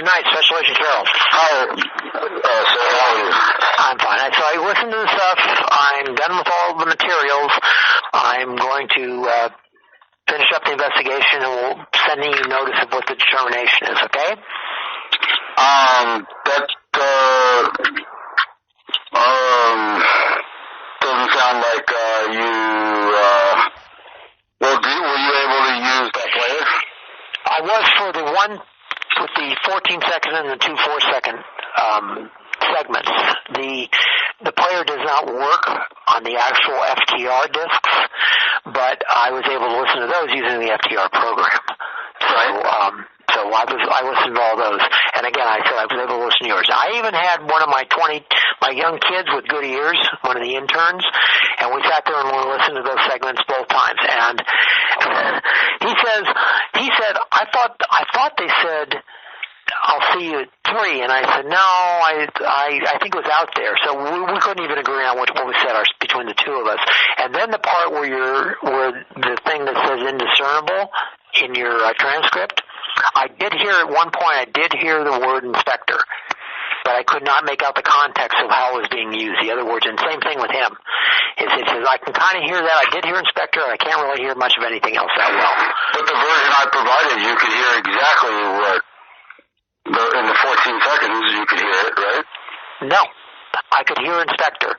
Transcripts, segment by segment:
Good night, Special Agent Carroll. Hi, sir, how are you? I'm fine. So I listened to the stuff. I'm done with all the materials. I'm going to finish up the investigation, and we'll send you notice of what the determination is, okay? That doesn't sound like were you able to use that player? I was for the one with the 14-second and the 2 4-second segments. The player does not work on the actual FTR discs, but I was able to listen to those using the FTR program. So I listened to all those. And again, I said I was able to listen to yours. I even had one of my young kids with good ears, one of the interns, and we sat there and we listened to those segments both times. And he said, I thought they said, I'll see you at 3, and I said, no, I think it was out there. So we couldn't even agree on what we said between the two of us. And then the part where the thing that says indiscernible in your transcript, I did hear at one point, I did hear the word inspector, but I could not make out the context of how it was being used. The other words, and same thing with him. It says, I can kind of hear that. I did hear inspector, and I can't really hear much of anything else that well. But the version I provided, you could hear exactly what, in the 14 seconds, you could hear it, right? No. I could hear inspector.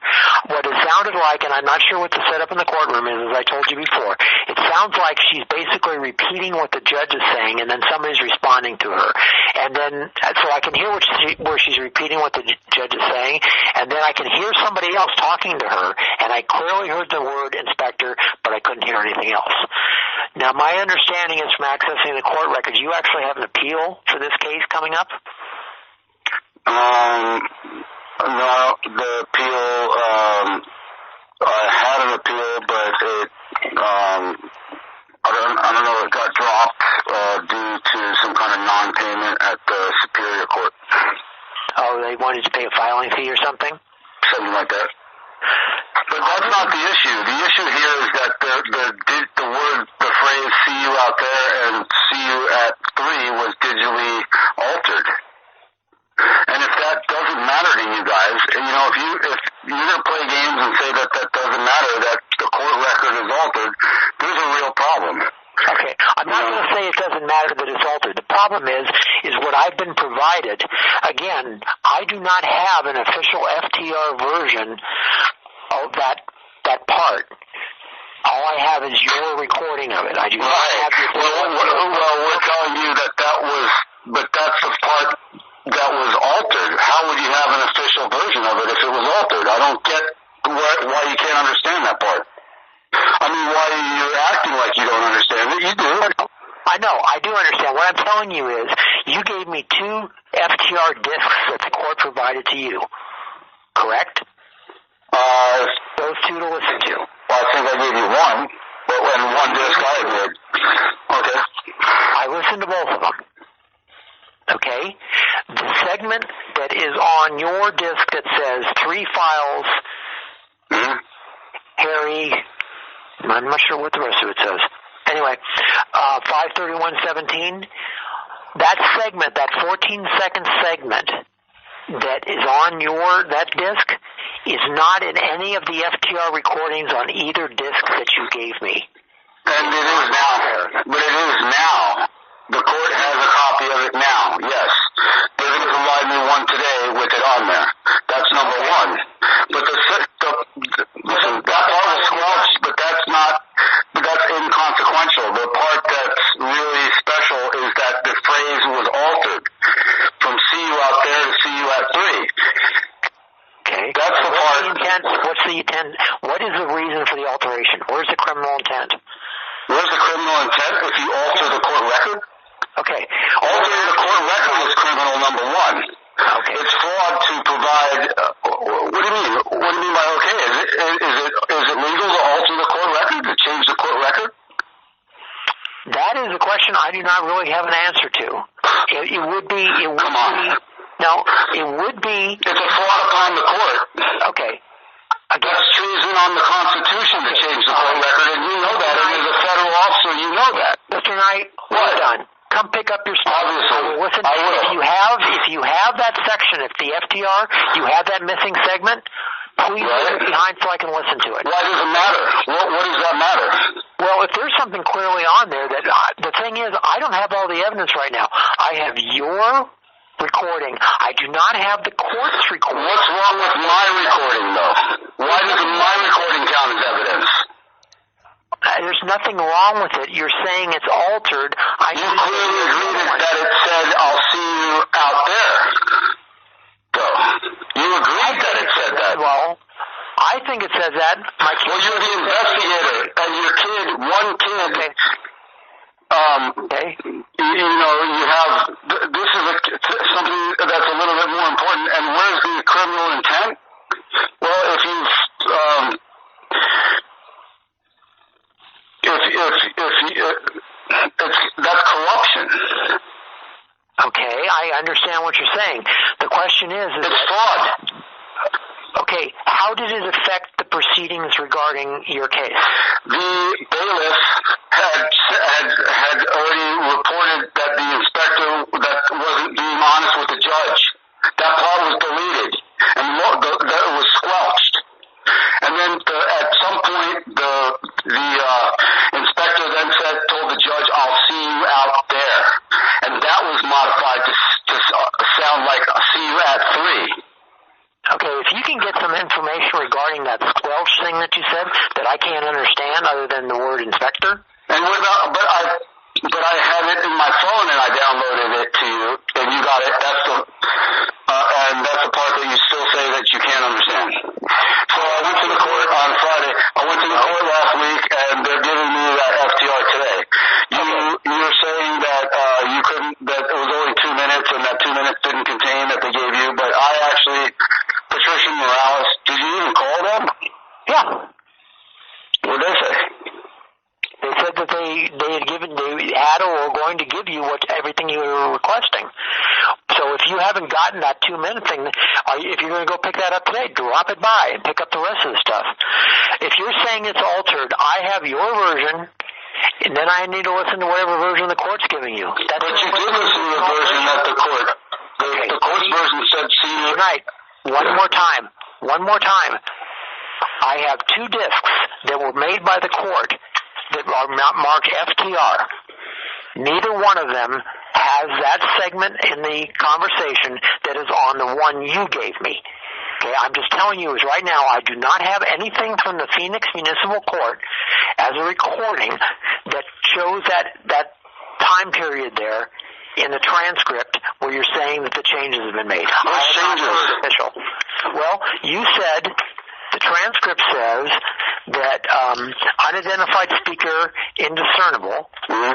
What it sounded like, and I'm not sure what the setup in the courtroom is, as I told you before, it sounds like she's basically repeating what the judge is saying, and then somebody's responding to her. And then, so I can hear where she's repeating what the judge is saying, and then I can hear somebody else talking to her, and I clearly heard the word inspector, but I couldn't hear anything else. Now, my understanding is from accessing the court records, you actually have an appeal for this case coming up? No, the appeal, I had an appeal, but it, I don't know, it got dropped, due to some kind of non-payment at the Superior Court. Oh, they wanted to pay a filing fee or something? Something like that. But that's not the issue. The issue here is that the phrase "see you out there" and "see you at 3" was digitally altered. And if that doesn't matter to you guys, if you're going to play games and say that doesn't matter, that the court record is altered, there's a real problem. Okay, I'm not going to say it doesn't matter that it's altered. The problem is what I've been provided. Again, I do not have an official FTR version of that part. All I have is your recording of it. I do not have your... Well, we're telling you but that's the part that was altered. How would you have an official version of it if it was altered? I don't get why you can't understand that part. I mean, why you're acting like you don't understand it. You do. I know. I do understand. What I'm telling you is you gave me 2 FTR discs that the court provided to you. Correct? Those 2 to listen to. Well, I think I gave you 1, but when 1 disc I did. Okay. I listened to both of them. Okay? The segment that is on your disc that says 3 files, Harry, I'm not sure what the rest of it says. Anyway, 531.17, that segment, that 14-second segment that is on that disc is not in any of the FTR recordings on either disc that you gave me. And it is now. But it is now. The court has a copy of it now, yes. They're going to provide me one today with it on there. That's number 1. But listen, that part was squelched, but that's inconsequential. The part that's really special is that the phrase was altered from "see you out there" to "see you at 3." Okay. That's the part. What's the intent? What is the reason for the alteration? Where's the criminal intent? Where's the criminal intent if you alter the court record? Okay. Altering the court record is criminal number 1. Okay. It's fraud to provide. What do you mean? What do you mean by okay? Is it legal to alter the court record, to change the court record? That is a question I do not really have an answer to. It would be. Come on. No, it would be. It's a fraud upon the court. Okay. That's treason on the Constitution to change the court record, and you know that. And as a federal officer, you know that. Mr. Knight, well done. come pick up your stuff. Obviously, Listen, I will. If you have that section, if the FTR, you have that missing segment, please leave it behind so I can listen to it. Why does it matter? What does that matter? Well, if there's something clearly on there that the thing is, I don't have all the evidence right now. I have your recording. I do not have the court's recording. What's wrong with my recording, though? Why doesn't my recording count as evidence? There's nothing wrong with it. You're saying it's altered. You clearly agreed that it said, "I'll see you out there." So, you agreed that it said that. Well, I think it says that. Well, you're the investigator, and your kid, one kid, you know, you have, this is something that's a little bit more important, and where's the criminal intent? Well, if you've, that's corruption. Okay, I understand what you're saying. The question is it's fraud. Okay, how did it affect the proceedings regarding your case? The bailiff had already reported that the inspector that wasn't being honest with the judge. That part was deleted, and that was squelched. And then at some point, the inspector then told the judge, "I'll see you out there," and that was modified to sound like "I'll see you at 3." Okay, if you can get some information regarding that squelch thing that you said that I can't understand other than the word inspector. And what about, but I have it in my phone and I downloaded it to you and you got it. That's the part that you still say that you can't understand. So I went to the court on Friday. I went to the court last week and they're giving me that FTR today. You're saying that you couldn't, that it was only 2 minutes and that 2 minutes didn't contain that they gave you, but I actually, Patricia Morales, did you even call them? Yeah. What did they say? They said that they had or were going to give you everything you were requesting. So if you haven't gotten that 2 minute thing, if you're going to go pick that up today, drop it by and pick up the rest of the stuff. If you're saying it's altered, I have your version, and then I need to listen to whatever version the court's giving you. But you did listen to the version that the court, the court's version said see you. Tonight, one more time. I have 2 discs that were made by the court that are not marked FTR. Neither one of them has that segment in the conversation that is on the one you gave me. Okay, I'm just telling you is right now I do not have anything from the Phoenix Municipal Court as a recording that shows that time period there in the transcript where you're saying that the changes have been made. What changes? Official. Well, you said the transcript says that unidentified speaker indiscernible. Mm-hmm.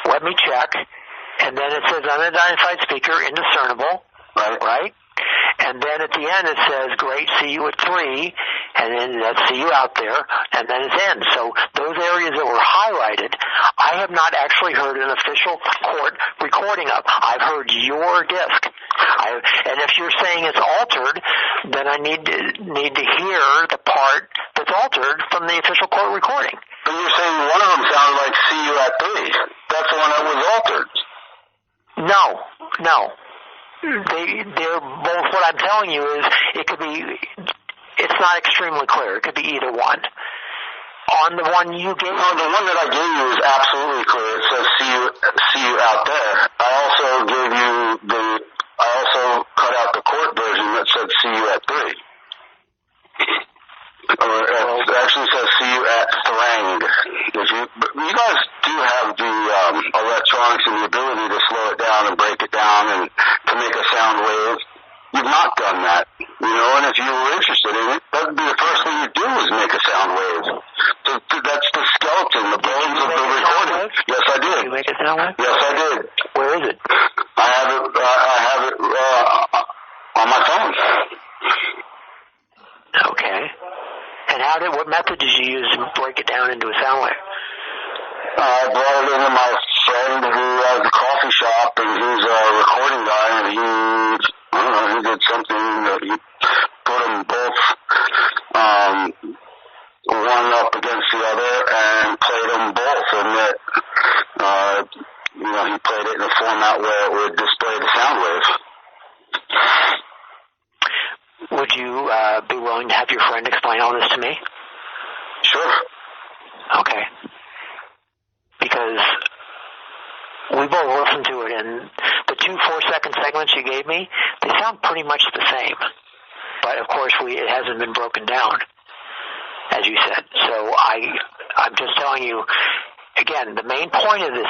Let me check. And then it says unidentified speaker indiscernible. Right? And then at the end it says, great, see you at 3. And then let's see you out there. And then it's ends. So those areas that were highlighted, I have not actually heard an official court recording of. I've heard your disc. And if you're saying it's altered, then I need to hear the part that's altered from the official court recording. But you're saying one of them sounded like see you at 3. That's the one that was altered. No. They're both, what I'm telling you is it's not extremely clear. It could be either one. On the one you gave me? No, the one that I gave you is absolutely clear. It says see you out there. I also cut out the court version that said see you at 3. Or it actually says see you at Thrang. You guys do have the electronics and the ability to slow it down and break it down and to make a sound wave. You've not done that, and if you were interested in it, that would be the first thing you do is make a sound wave. So that's the skeleton, the bones of the recording. Yes, I did. Did you make a sound wave? Yes, I did. Where is it? I have it on my phone. Okay. And what method did you use to break it down into a sound wave? I brought it into my friend who has a coffee shop, and he's a recording guy, and he did something that he put them both one up against the other and played them both, and that he played it a format where it would display the sound wave. Would you be willing to have your friend explain all this to me? Sure. Okay. Because we both listened to it, and the 2 4-second segments you gave me, they sound pretty much the same. But, of course, it hasn't been broken down, as you said. So I'm just telling you, again, the main point of this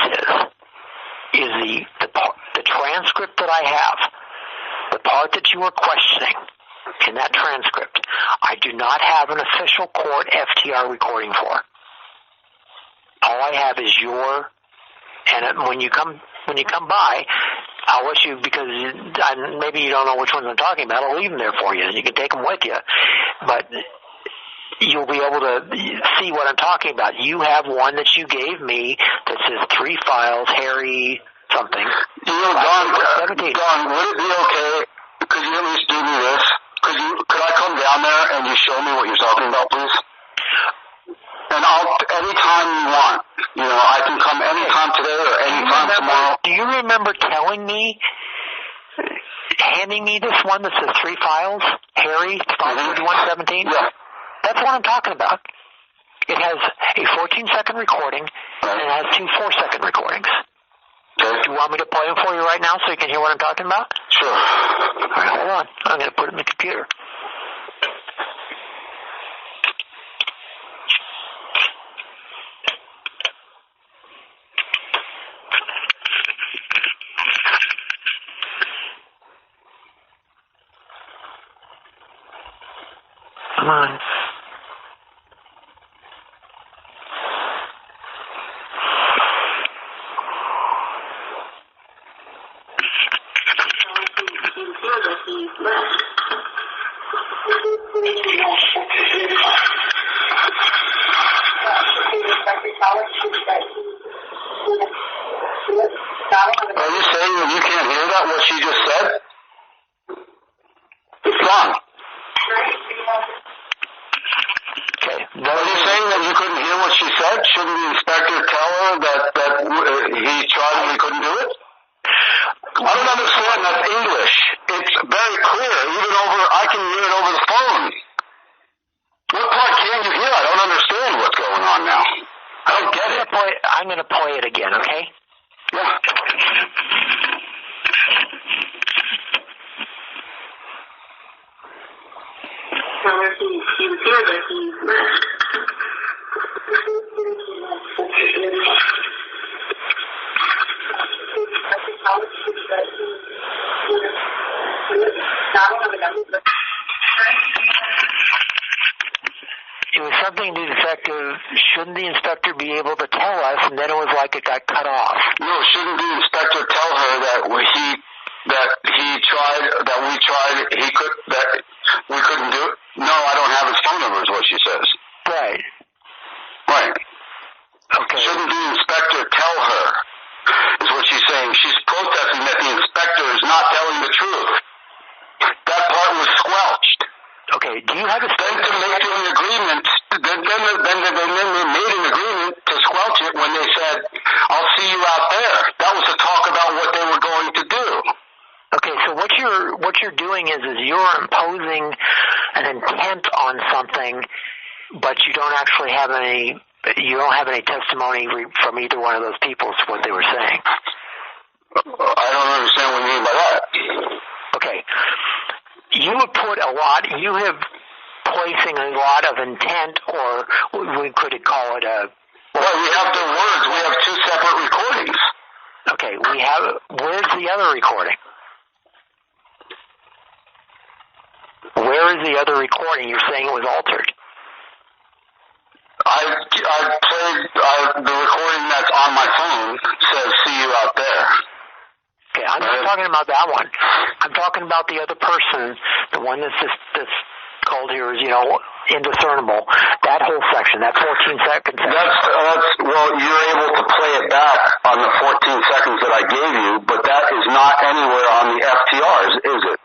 is the transcript that I have, the part that you were questioning in that transcript, I do not have an official court FTR recording for. All I have is and when you come by, I'll let you, because maybe you don't know which ones I'm talking about, I'll leave them there for you, and you can take them with you. But you'll be able to see what I'm talking about. You have one that you gave me that says 3 files, Harry something. You know, Don, would it be okay? Could you at least do me this? Could I come down there and you show me what you're talking about, please? And anytime you want. You know, I can come anytime today or anytime tomorrow. Do you remember handing me this one that says 3 files, Harry 53117? Yeah. That's what I'm talking about. It has a 14-second recording, and it has 2 4-second recordings. Okay. Do you want me to play them for you right now so you can hear what I'm talking about? Sure. All right, hold on. I'm going to put it in the computer. Come on. Are you saying that you can't hear that, what she just said? Don. Okay. Are you saying that you couldn't hear what she said? Shouldn't the inspector tell her that he tried and he couldn't do it? I don't understand. That's English. It's very clear. I can hear it over the phone. What part can't you hear? I don't understand what's going on now. I don't get it. I'm going to play it again, okay? Yeah. He was here, but he left. It was something to the effect of, shouldn't the inspector be able to tell us? And then it was like it got cut off. No, shouldn't the inspector tell her that we couldn't do it? No, I don't have his phone number is what she says. Right. Right. Okay. Shouldn't the inspector tell her, is what she's saying. She's protesting that the inspector is not telling the truth. That part was squelched. Okay, do you have a Then they made an agreement to squelch it when they said, I'll see you out there. That was to talk about what they were going to do. Okay, so what you're doing is you're imposing an intent on something, but you don't actually have any testimony from either one of those people is what they were saying. I don't understand what you mean by that. Okay. You have placing a lot of intent, or we could call it a... Well, we have the words. We have 2 separate recordings. Okay, where's the other recording? Where is the other recording? You're saying it was altered. I played the recording that's on my phone, says see you out there. Okay, I'm not talking about that one. I'm talking about the other person, the one that's called here is, indiscernible. That whole section, that 14-second section. Well, you're able to play it back on the 14 seconds that I gave you, but that is not anywhere on the FTRs, is it?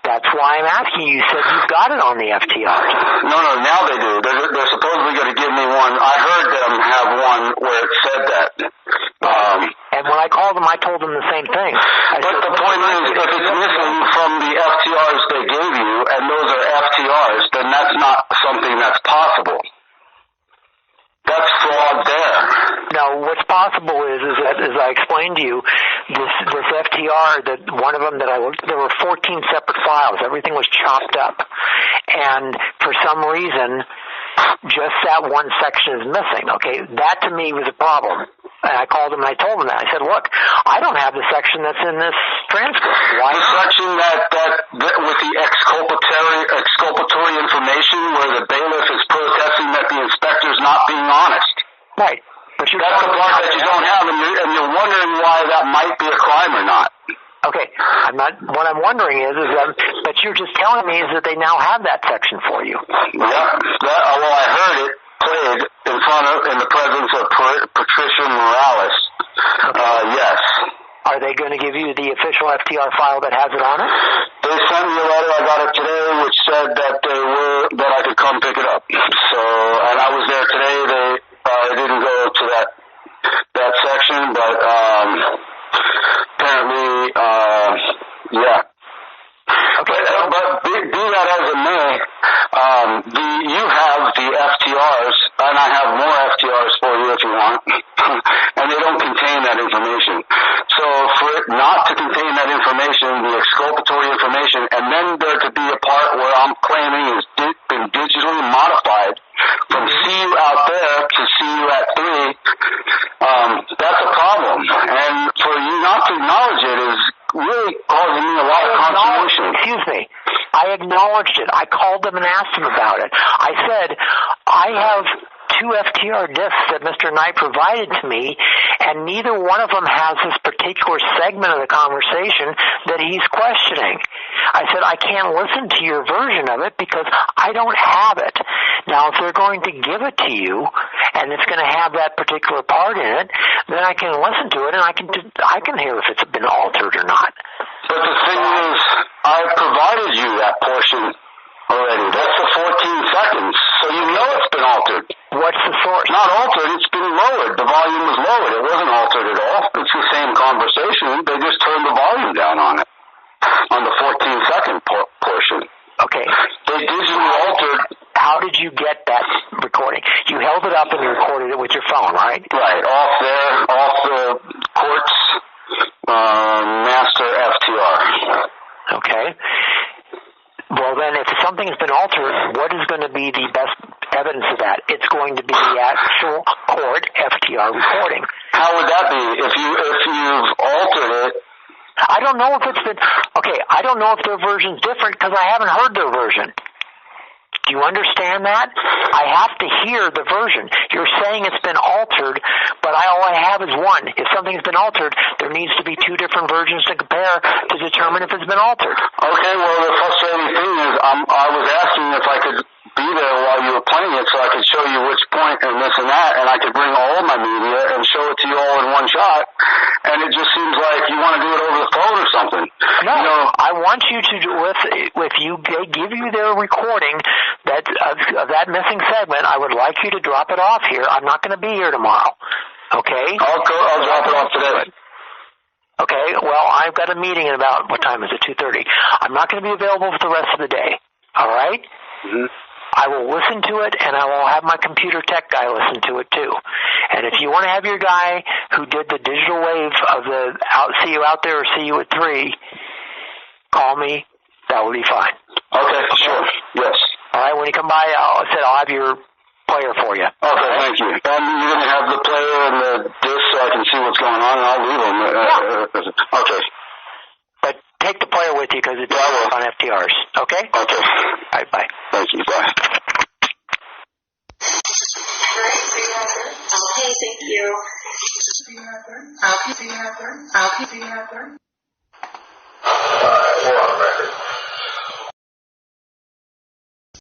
That's why I'm asking you. You said you've got it on the FTRs. No, now they do. They're supposedly going to give me one. I heard them have one where it said that. And And when I called them, I told them the same thing. But the point is, if it's missing from the FTRs they gave you, and those are FTRs, then that's not something that's possible. That's fraud there. Now, what's possible is that, as I explained to you, this FTR, that one of them that I looked, there were 14 separate files. Everything was chopped up. And for some reason, just that one section is missing. Okay, that to me was a problem. And I called them and I told them that. I said, look, I don't have the section that's in this transcript. Why? The section that with the exculpatory information where the bailiff is protesting that the inspector's not being honest. Right. But that's the part that you don't have, and you're wondering why that might be a crime or not. Okay, what I'm wondering is that you're just telling me is that they now have that section for you. Yeah. Well, I heard it played in the presence of Patricia Morales. Okay. Yes. Are they going to give you the official FTR file that has it on it? They sent me a letter. I got it today, which said that I could come pick it up. So, and I was there today. They didn't go to that section, but apparently, yeah. Okay. But be that as it may, you have the FTRs, and I have more FTRs for you if you want, and they don't contain that information. So for it not to contain that information, the exculpatory information, and then there to be a part where I'm claiming it's been digitally modified from see you out there to see you at 3, that's a problem. And for you not to acknowledge it is really causing me a lot of consternation. Excuse me. I acknowledged it. I called them and asked them about it. I said, I have 2 FTR discs that Mr. Knight provided to me, and neither one of them has this particular segment of the conversation that he's questioning. I said, I can't listen to your version of it because I don't have it. Now, if they're going to give it to you, and it's going to have that particular part in it, then I can listen to it, and I can hear if it's been altered or not. But the thing is, I provided you that portion already. That's the 14 seconds, so you know it's been altered. What's the source? Not altered, it's been lowered. The volume was lowered. It wasn't altered at all. It's the same conversation. They just turned the volume down on it, on the 14-second portion. Okay. They digitally altered. How did you get that recording? You held it up and you recorded it with your phone, right? Right, off the court's master FTR. Okay. Well, then, if something has been altered, what is going to be the best evidence of that? It's going to be the actual court FTR recording. How would that be if you've altered it? I don't know if it's been... Okay, I don't know if their version's different because I haven't heard their version. Do you understand that? I have to hear the version. You're saying it's been altered, but all I have is one. If something's been altered, there needs to be 2 different versions to compare to determine if it's been altered. Okay, well, the frustrating thing is I was asking if I could be there while you were playing it so I could show you which point and this and that, and I could bring all of my media and show it to you all in one shot, and it just seems like you want to do it over the phone or something. No, I want you to, if they give you their recording of that missing segment, I would like you to drop it off here. I'm not going to be here tomorrow. Okay? I'll drop it off today. Okay, well, I've got a meeting in about, what time is it, 2:30. I'm not going to be available for the rest of the day. All right? Mm-hmm. I will listen to it, and I will have my computer tech guy listen to it, too. And if you want to have your guy who did the digital wave of the see you out there or see you at 3, call me. That will be fine. Okay, sure. Yes. All right, when you come by, I'll have your player for you. Okay, thank you. And you're going to have the player and the disc so I can see what's going on, and I'll leave them. Yeah. Okay. But take the player with you because it's on FTRs. Okay? Okay. All right, bye. Thank you. Bye. Okay, thank you. We're on record.